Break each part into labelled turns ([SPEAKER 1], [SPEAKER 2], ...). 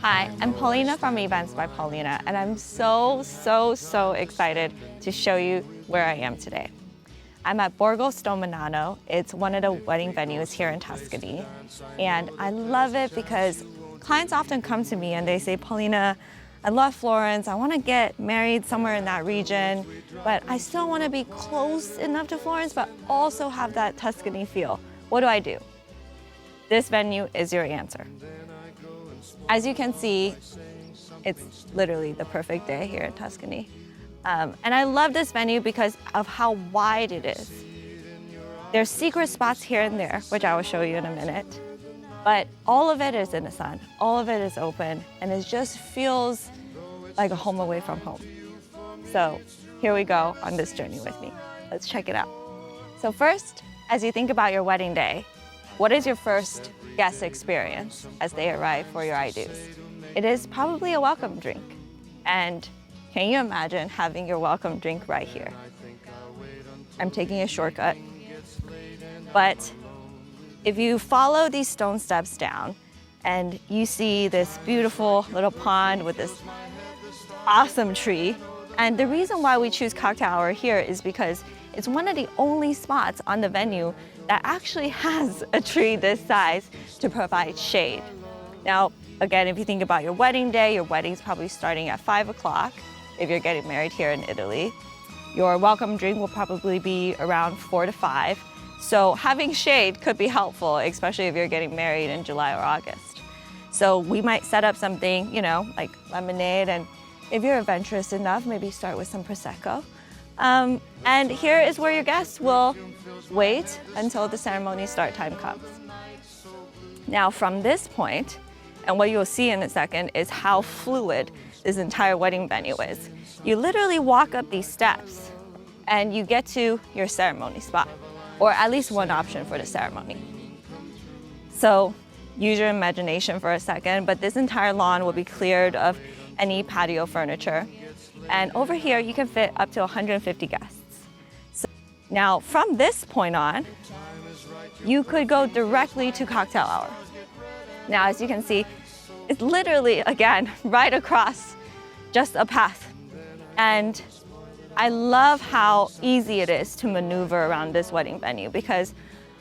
[SPEAKER 1] Hi, I'm Paulina from Events by Paulina, and I'm so excited to show you where I am today. I'm at Borgo Stomennano. It's one of the wedding venues here in Tuscany, and I love it because clients often come to me and they say, Paulina, I love Florence, I want to get married somewhere in that region, but I still want to be close enough to Florence, but also have that Tuscany feel. What do I do? This venue is your answer. As you can see, it's literally the perfect day here in Tuscany. And I love this venue because of how wide it is. There's secret spots here and there, which I will show you in a minute. But all of it is in the sun, all of it is open, and it just feels like a home away from home. So here we go on this journey with me. Let's check it out. So first, as you think about your wedding day, what is your first guest experience as they arrive for your I-dos? It is probably a welcome drink. And can you imagine having your welcome drink right here? I'm taking a shortcut, but if you follow these stone steps down and you see this beautiful little pond with this awesome tree, and the reason why we choose cocktail hour here is because it's one of the only spots on the venue that actually has a tree this size to provide shade. Now, again, if you think about your wedding day, your wedding's probably starting at 5 o'clock if you're getting married here in Italy. Your welcome drink will probably be around 4 to 5. So having shade could be helpful, especially if you're getting married in July or August. So we might set up something, like lemonade, and if you're adventurous enough, maybe start with some Prosecco. And here is where your guests will wait until the ceremony start time comes. Now from this point, and what you'll see in a second is how fluid this entire wedding venue is. You literally walk up these steps and you get to your ceremony spot, or at least one option for the ceremony. So use your imagination for a second, but this entire lawn will be cleared of any patio furniture. And over here, you can fit up to 150 guests. So now, from this point on, you could go directly to cocktail hour. Now, as you can see, it's literally, again, right across just a path. And I love how easy it is to maneuver around this wedding venue because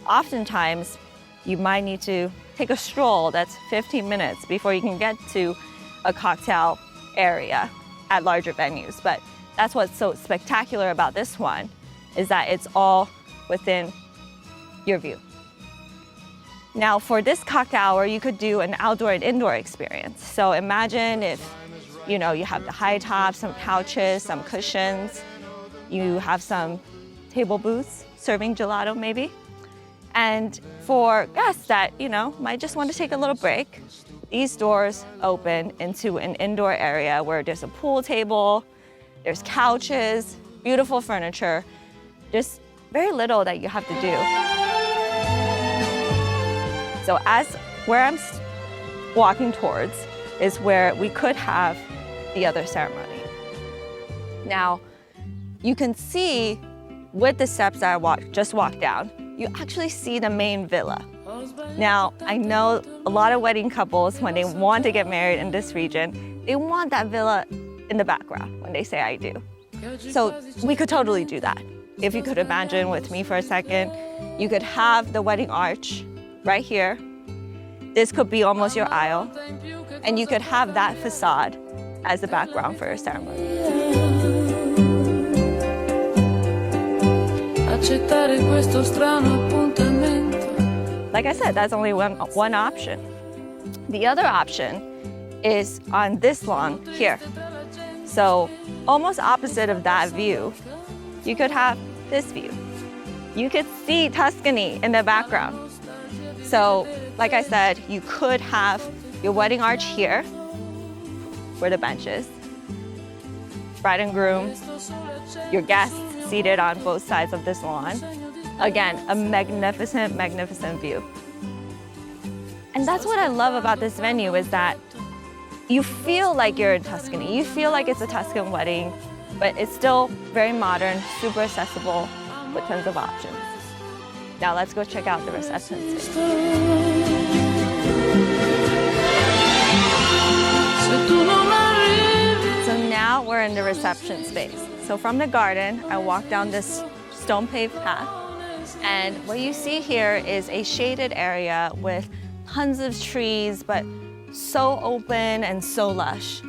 [SPEAKER 1] oftentimes you might need to take a stroll that's 15 minutes before you can get to a cocktail area at larger venues. But that's what's so spectacular about this one, is that it's all within your view. Now for this cocktail hour, you could do an outdoor and indoor experience. So imagine if you have the high tops, some couches, some cushions, you have some table booths serving gelato maybe. And for guests that, might just want to take a little break, these doors open into an indoor area where there's a pool table, there's couches, beautiful furniture, just very little that you have to do. So where I'm walking towards is where we could have the other ceremony. Now, you can see with the steps that I just walked down, you actually see the main villa. Now, I know a lot of wedding couples, when they want to get married in this region, they want that villa in the background when they say I do. So we could totally do that. If you could imagine with me for a second, you could have the wedding arch right here. This could be almost your aisle, and you could have that facade as the background for your ceremony. Like I said, that's only one option. The other option is on this lawn here. So almost opposite of that view, you could have this view. You could see Tuscany in the background. So like I said, you could have your wedding arch here, where the bench is, bride and groom, your guests seated on both sides of this lawn. Again, a magnificent, magnificent view. And that's what I love about this venue, is that you feel like you're in Tuscany. You feel like it's a Tuscan wedding, but it's still very modern, super accessible, with tons of options. Now let's go check out the reception space. So now we're in the reception space. So from the garden, I walk down this stone paved path. And what you see here is a shaded area with tons of trees, but so open and so lush.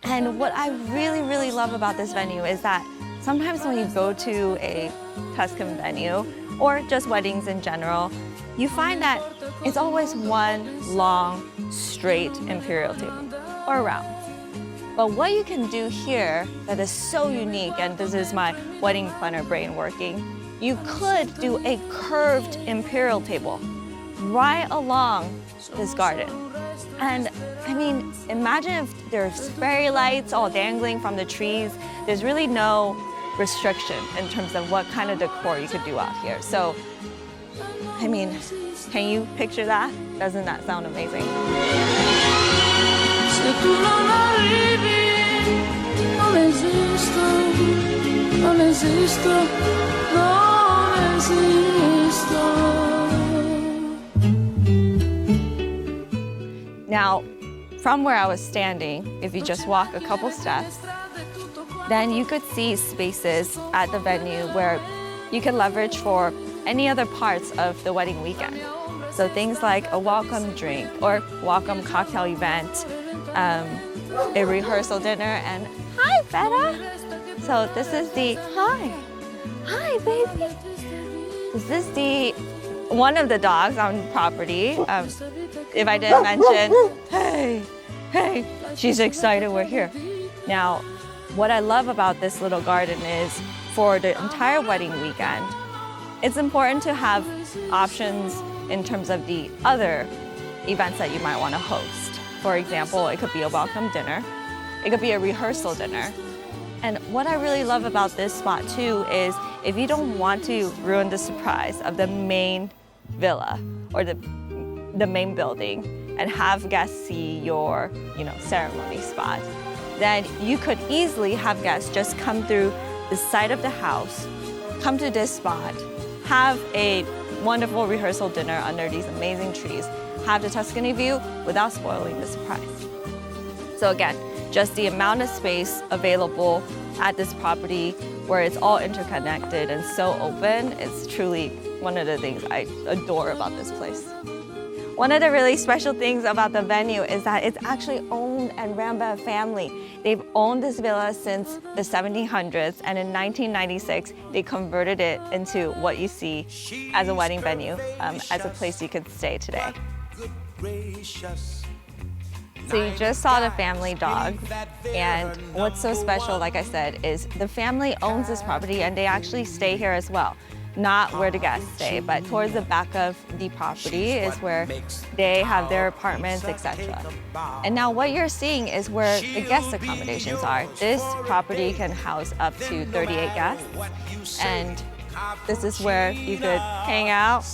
[SPEAKER 1] And what I really, really love about this venue is that sometimes when you go to a Tuscan venue, or just weddings in general, you find that it's always one long, straight imperial table, or round. But what you can do here that is so unique, and this is my wedding planner brain working, you could do a curved imperial table right along this garden. And I mean, imagine if there's fairy lights all dangling from the trees. There's really no restriction in terms of what kind of decor you could do out here. So, I mean, can you picture that? Doesn't that sound amazing? Now, from where I was standing, if you just walk a couple steps, then you could see spaces at the venue where you can leverage for any other parts of the wedding weekend. So things like a welcome drink or welcome cocktail event, a rehearsal dinner, and hi, Feta. So this is the, hi, baby. This is the, one of the dogs on property. If I didn't mention, hey, she's excited we're here. Now, what I love about this little garden is for the entire wedding weekend, it's important to have options in terms of the other events that you might want to host. For example, it could be a welcome dinner. It could be a rehearsal dinner. And what I really love about this spot too is if you don't want to ruin the surprise of the main villa or the main building and have guests see your, ceremony spot, then you could easily have guests just come through the side of the house, come to this spot, have a wonderful rehearsal dinner under these amazing trees, have the Tuscany view without spoiling the surprise. So again, just the amount of space available at this property where it's all interconnected and so open, it's truly one of the things I adore about this place. One of the really special things about the venue is that it's actually owned and ran by a family. They've owned this villa since the 1700s, and in 1996, they converted it into what you see as a wedding venue, as a place you could stay today. So you just saw the family dog, and what's so special, like I said, is the family owns this property and they actually stay here as well. Not where the guests stay, but towards the back of the property is where they have their apartments, etc. And now what you're seeing is where the guest accommodations are. This property can house up to 38 guests, and this is where you could hang out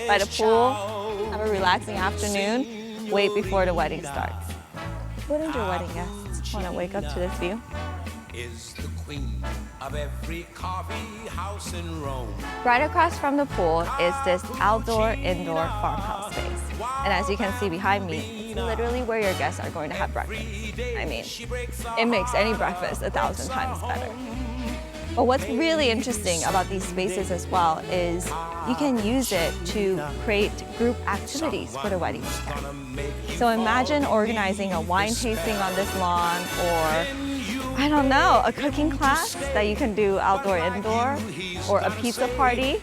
[SPEAKER 1] by the pool, have a relaxing afternoon, wait before the wedding starts. Wouldn't your wedding guests want to wake up to this view? Is the queen of every coffee house in Rome. Right across from the pool is this outdoor-indoor farmhouse space. And as you can see behind me, it's literally where your guests are going to have breakfast. I mean, it makes any breakfast 1,000 times better. But what's really interesting about these spaces as well is you can use it to create group activities for the wedding weekend. So imagine organizing a wine tasting on this lawn, or I don't know, a cooking class that you can do outdoor, indoor, or a pizza party.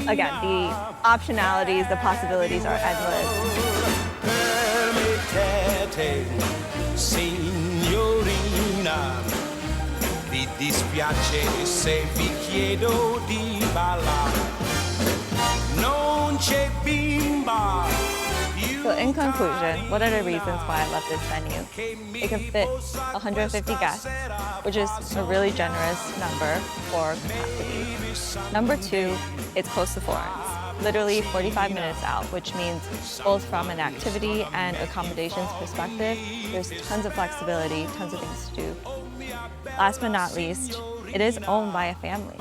[SPEAKER 1] Again, the optionalities, the possibilities are endless. So in conclusion, what are the reasons why I love this venue? It can fit 150 guests, which is a really generous number for capacity. Number two, it's close to Florence, literally 45 minutes out, which means both from an activity and accommodations perspective, there's tons of flexibility, tons of things to do. Last but not least, it is owned by a family,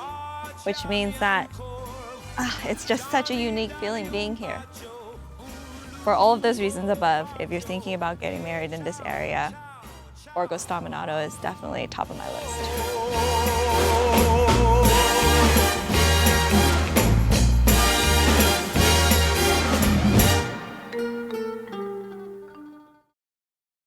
[SPEAKER 1] which means that it's just such a unique feeling being here. For all of those reasons above, if you're thinking about getting married in this area, Borgo Stomennano is definitely top of my list.